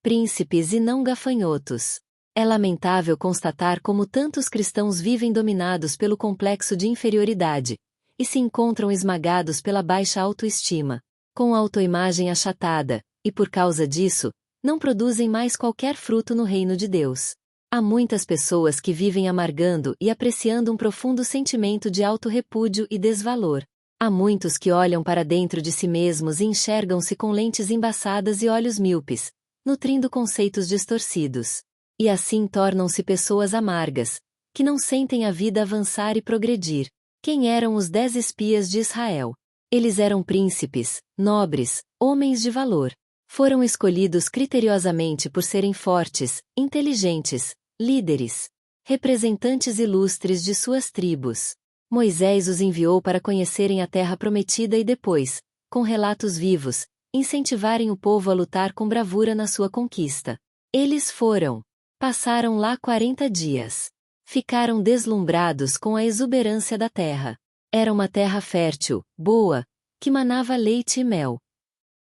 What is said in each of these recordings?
príncipes e não gafanhotos. É lamentável constatar como tantos cristãos vivem dominados pelo complexo de inferioridade, e se encontram esmagados pela baixa autoestima, com a autoimagem achatada, e por causa disso, não produzem mais qualquer fruto no reino de Deus. Há muitas pessoas que vivem amargando e apreciando um profundo sentimento de autorrepúdio e desvalor. Há muitos que olham para dentro de si mesmos e enxergam-se com lentes embaçadas e olhos míopes, nutrindo conceitos distorcidos. E assim tornam-se pessoas amargas, que não sentem a vida avançar e progredir. Quem eram os 10 espias de Israel? Eles eram príncipes, nobres, homens de valor. Foram escolhidos criteriosamente por serem fortes, inteligentes, líderes, representantes ilustres de suas tribos. Moisés os enviou para conhecerem a terra prometida e depois, com relatos vivos, incentivarem o povo a lutar com bravura na sua conquista. Eles foram. Passaram lá 40 dias. Ficaram deslumbrados com a exuberância da terra. Era uma terra fértil, boa, que manava leite e mel.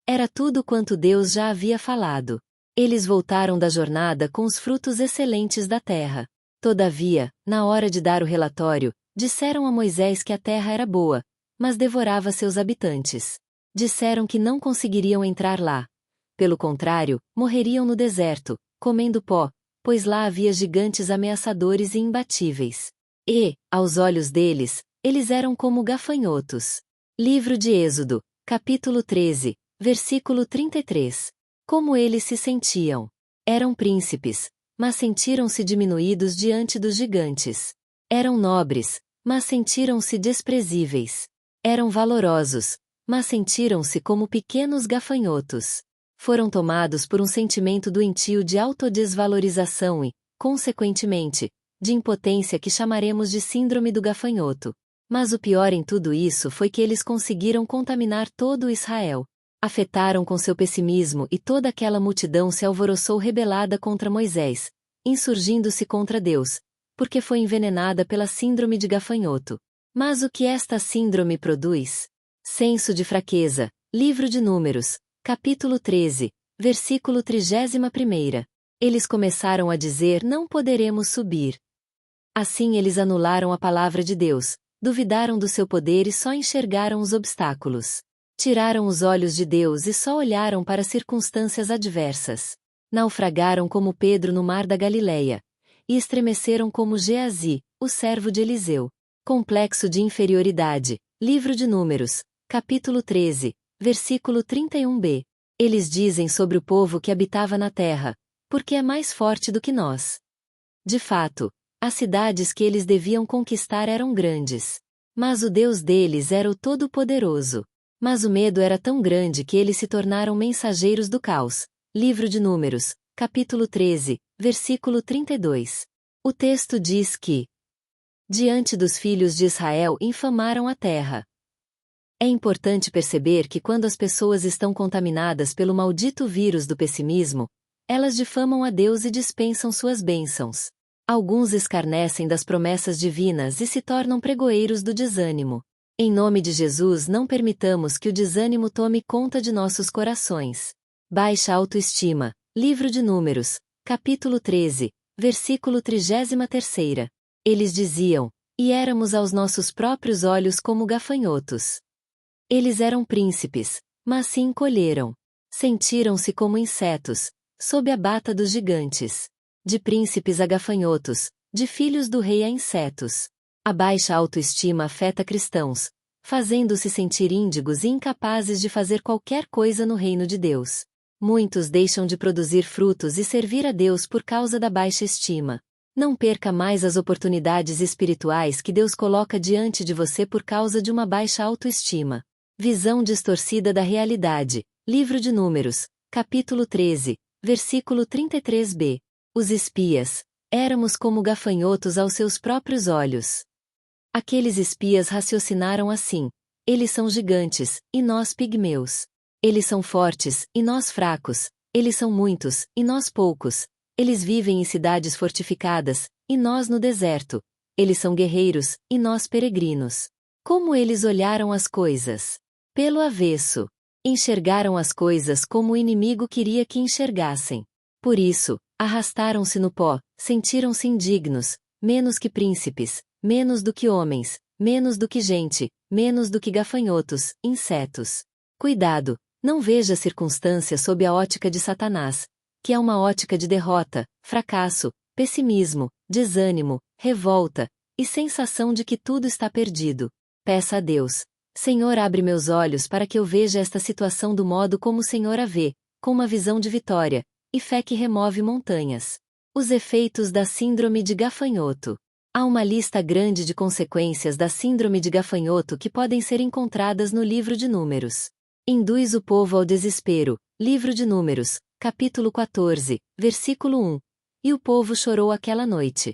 Era tudo quanto Deus já havia falado. Eles voltaram da jornada com os frutos excelentes da terra. Todavia, na hora de dar o relatório, disseram a Moisés que a terra era boa, mas devorava seus habitantes. Disseram que não conseguiriam entrar lá. Pelo contrário, morreriam no deserto, comendo pó, pois lá havia gigantes ameaçadores e imbatíveis. E, aos olhos deles, eles eram como gafanhotos. Livro de Êxodo, capítulo 13, versículo 33. Como eles se sentiam? Eram príncipes, mas sentiram-se diminuídos diante dos gigantes. Eram nobres, mas sentiram-se desprezíveis. Eram valorosos, mas sentiram-se como pequenos gafanhotos. Foram tomados por um sentimento doentio de autodesvalorização e, consequentemente, de impotência que chamaremos de síndrome do gafanhoto. Mas o pior em tudo isso foi que eles conseguiram contaminar todo Israel. Afetaram com seu pessimismo e toda aquela multidão se alvoroçou rebelada contra Moisés, insurgindo-se contra Deus, porque foi envenenada pela síndrome de gafanhoto. Mas o que esta síndrome produz? Senso de fraqueza. Livro de Números, capítulo 13, versículo 31. Eles começaram a dizer: não poderemos subir. Assim eles anularam a palavra de Deus, duvidaram do seu poder e só enxergaram os obstáculos. Tiraram os olhos de Deus e só olharam para circunstâncias adversas. Naufragaram como Pedro no mar da Galileia, e estremeceram como Geazi, o servo de Eliseu. Complexo de inferioridade. Livro de Números, capítulo 13, versículo 31b. Eles dizem sobre o povo que habitava na terra: porque é mais forte do que nós. De fato, as cidades que eles deviam conquistar eram grandes. Mas o Deus deles era o Todo-Poderoso. Mas o medo era tão grande que eles se tornaram mensageiros do caos. Livro de Números, capítulo 13, versículo 32. O texto diz que, diante dos filhos de Israel, infamaram a terra. É importante perceber que quando as pessoas estão contaminadas pelo maldito vírus do pessimismo, elas difamam a Deus e dispensam suas bênçãos. Alguns escarnecem das promessas divinas e se tornam pregoeiros do desânimo. Em nome de Jesus, não permitamos que o desânimo tome conta de nossos corações. Baixa autoestima. Livro de Números, capítulo 13, versículo 33. Eles diziam: e éramos aos nossos próprios olhos como gafanhotos. Eles eram príncipes, mas se encolheram. Sentiram-se como insetos, sob a bata dos gigantes. De príncipes a gafanhotos, de filhos do rei a insetos. A baixa autoestima afeta cristãos, fazendo-se sentir índigos e incapazes de fazer qualquer coisa no reino de Deus. Muitos deixam de produzir frutos e servir a Deus por causa da baixa estima. Não perca mais as oportunidades espirituais que Deus coloca diante de você por causa de uma baixa autoestima. Visão distorcida da realidade. Livro de Números, capítulo 13, versículo 33b. Os espias. Éramos como gafanhotos aos seus próprios olhos. Aqueles espias raciocinaram assim: eles são gigantes, e nós pigmeus. Eles são fortes, e nós fracos. Eles são muitos, e nós poucos. Eles vivem em cidades fortificadas, e nós no deserto. Eles são guerreiros, e nós peregrinos. Como eles olharam as coisas? Pelo avesso. Enxergaram as coisas como o inimigo queria que enxergassem. Por isso, arrastaram-se no pó, sentiram-se indignos, menos que príncipes, menos do que homens, menos do que gente, menos do que gafanhotos, insetos. Cuidado, não veja a circunstância sob a ótica de Satanás, que é uma ótica de derrota, fracasso, pessimismo, desânimo, revolta, e sensação de que tudo está perdido. Peça a Deus: Senhor, abre meus olhos para que eu veja esta situação do modo como o Senhor a vê, com uma visão de vitória, e fé que remove montanhas. Os efeitos da síndrome de gafanhoto. Há uma lista grande de consequências da síndrome de gafanhoto que podem ser encontradas no livro de Números. Induz o povo ao desespero. Livro de Números, capítulo 14, versículo 1. E o povo chorou aquela noite.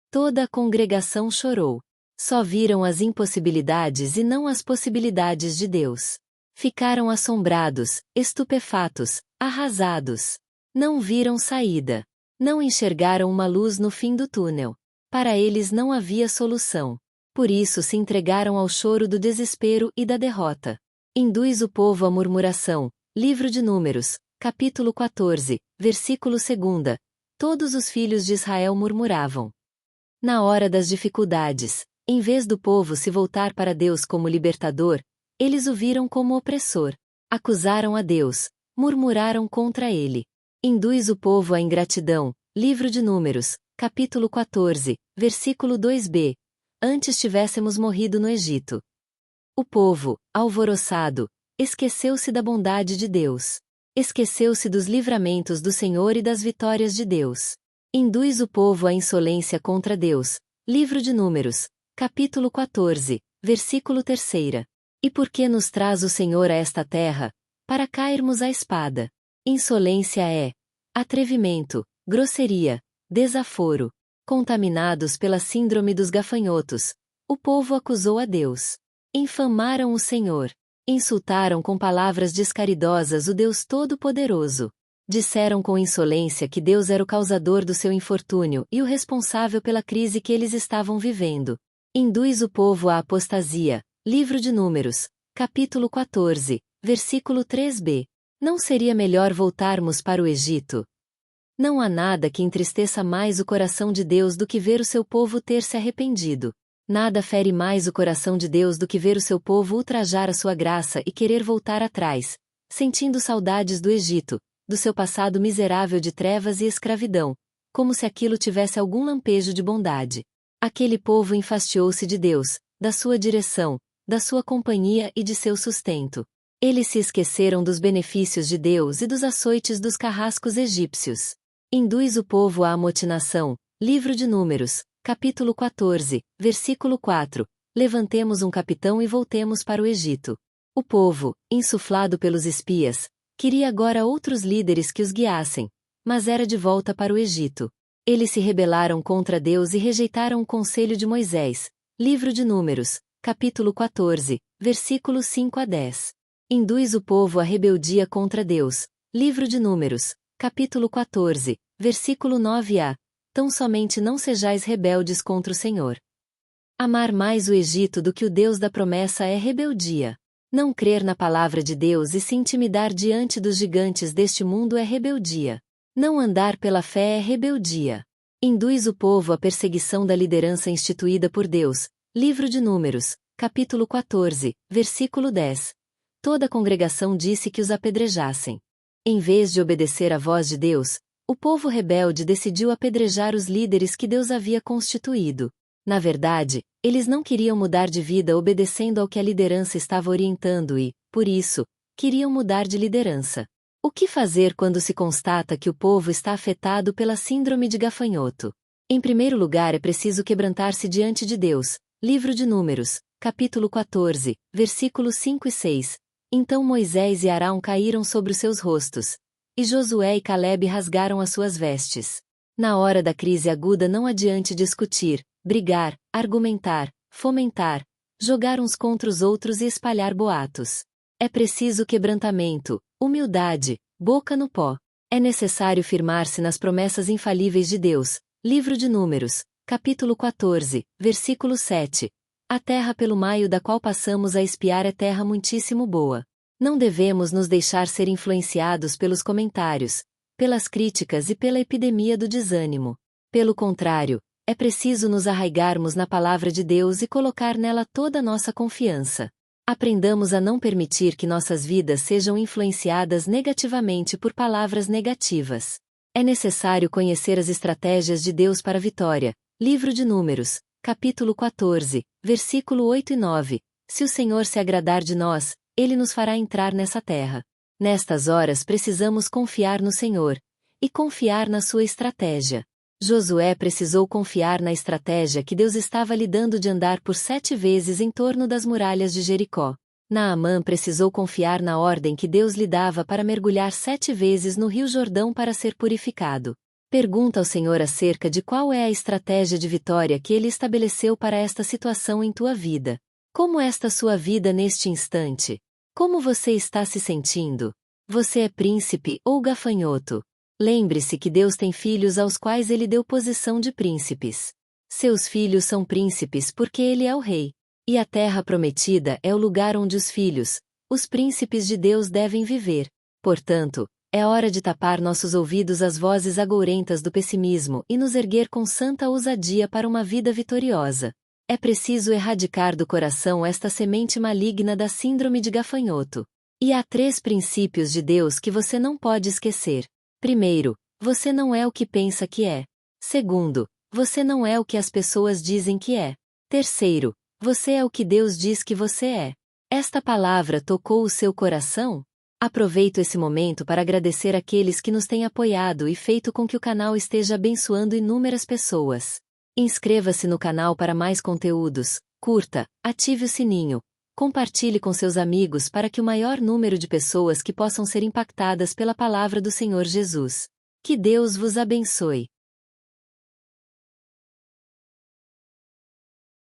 Toda a congregação chorou. Só viram as impossibilidades e não as possibilidades de Deus. Ficaram assombrados, estupefatos, arrasados. Não viram saída. Não enxergaram uma luz no fim do túnel. Para eles não havia solução. Por isso se entregaram ao choro do desespero e da derrota. Induz o povo à murmuração. Livro de Números, capítulo 14, versículo 2. Todos os filhos de Israel murmuravam. Na hora das dificuldades, em vez do povo se voltar para Deus como libertador, eles o viram como opressor. Acusaram a Deus, murmuraram contra ele. Induz o povo à ingratidão. Livro de Números, capítulo 14, versículo 2b. Antes tivéssemos morrido no Egito. O povo, alvoroçado, esqueceu-se da bondade de Deus. Esqueceu-se dos livramentos do Senhor e das vitórias de Deus. Induz o povo à insolência contra Deus. Livro de Números, capítulo 14, versículo 3. E por que nos traz o Senhor a esta terra? Para cairmos à espada. Insolência é atrevimento, grosseria, desaforo. Contaminados pela síndrome dos gafanhotos, o povo acusou a Deus. Infamaram o Senhor. Insultaram com palavras descaridosas o Deus Todo-Poderoso. Disseram com insolência que Deus era o causador do seu infortúnio e o responsável pela crise que eles estavam vivendo. Induz o povo à apostasia. Livro de Números, capítulo 14, versículo 3b. Não seria melhor voltarmos para o Egito? Não há nada que entristeça mais o coração de Deus do que ver o seu povo ter se arrependido. Nada fere mais o coração de Deus do que ver o seu povo ultrajar a sua graça e querer voltar atrás, sentindo saudades do Egito, do seu passado miserável de trevas e escravidão, como se aquilo tivesse algum lampejo de bondade. Aquele povo enfastiou-se de Deus, da sua direção, da sua companhia e de seu sustento. Eles se esqueceram dos benefícios de Deus e dos açoites dos carrascos egípcios. Induz o povo à amotinação. Livro de Números, capítulo 14, versículo 4. Levantemos um capitão e voltemos para o Egito. O povo, insuflado pelos espias, queria agora outros líderes que os guiassem, mas era de volta para o Egito. Eles se rebelaram contra Deus e rejeitaram o conselho de Moisés. Livro de Números, capítulo 14, versículos 5 a 10. Induz o povo à rebeldia contra Deus. Livro de Números, capítulo 14, versículo 9a. Tão somente não sejais rebeldes contra o Senhor. Amar mais o Egito do que o Deus da promessa é rebeldia. Não crer na palavra de Deus e se intimidar diante dos gigantes deste mundo é rebeldia. Não andar pela fé é rebeldia. Induz o povo à perseguição da liderança instituída por Deus. Livro de Números, capítulo 14, versículo 10. Toda a congregação disse que os apedrejassem. Em vez de obedecer à voz de Deus, o povo rebelde decidiu apedrejar os líderes que Deus havia constituído. Na verdade, eles não queriam mudar de vida obedecendo ao que a liderança estava orientando e, por isso, queriam mudar de liderança. O que fazer quando se constata que o povo está afetado pela síndrome de gafanhoto? Em primeiro lugar, é preciso quebrantar-se diante de Deus. Livro de Números, capítulo 14, versículos 5 e 6. Então Moisés e Arão caíram sobre os seus rostos, e Josué e Calebe rasgaram as suas vestes. Na hora da crise aguda não adiante discutir, brigar, argumentar, fomentar, jogar uns contra os outros e espalhar boatos. É preciso quebrantamento, humildade, boca no pó. É necessário firmar-se nas promessas infalíveis de Deus. Livro de Números, capítulo 14, versículo 7. A terra pelo meio da qual passamos a espiar é terra muitíssimo boa. Não devemos nos deixar ser influenciados pelos comentários, pelas críticas e pela epidemia do desânimo. Pelo contrário, é preciso nos arraigarmos na palavra de Deus e colocar nela toda a nossa confiança. Aprendamos a não permitir que nossas vidas sejam influenciadas negativamente por palavras negativas. É necessário conhecer as estratégias de Deus para a vitória. Livro de Números, capítulo 14, versículo 8 e 9. Se o Senhor se agradar de nós, Ele nos fará entrar nessa terra. Nestas horas precisamos confiar no Senhor e confiar na sua estratégia. Josué precisou confiar na estratégia que Deus estava lhe dando de andar por 7 vezes em torno das muralhas de Jericó. Naamã precisou confiar na ordem que Deus lhe dava para mergulhar 7 vezes no Rio Jordão para ser purificado. Pergunta ao Senhor acerca de qual é a estratégia de vitória que Ele estabeleceu para esta situação em tua vida. Como está sua vida neste instante? Como você está se sentindo? Você é príncipe ou gafanhoto? Lembre-se que Deus tem filhos aos quais Ele deu posição de príncipes. Seus filhos são príncipes porque Ele é o rei. E a terra prometida é o lugar onde os filhos, os príncipes de Deus devem viver. Portanto, é hora de tapar nossos ouvidos às vozes agourentas do pessimismo e nos erguer com santa ousadia para uma vida vitoriosa. É preciso erradicar do coração esta semente maligna da síndrome de gafanhoto. E há 3 princípios de Deus que você não pode esquecer. Primeiro, você não é o que pensa que é. Segundo, você não é o que as pessoas dizem que é. Terceiro, você é o que Deus diz que você é. Esta palavra tocou o seu coração? Aproveito esse momento para agradecer àqueles que nos têm apoiado e feito com que o canal esteja abençoando inúmeras pessoas. Inscreva-se no canal para mais conteúdos, curta, ative o sininho, compartilhe com seus amigos para que o maior número de pessoas que possam ser impactadas pela palavra do Senhor Jesus. Que Deus vos abençoe.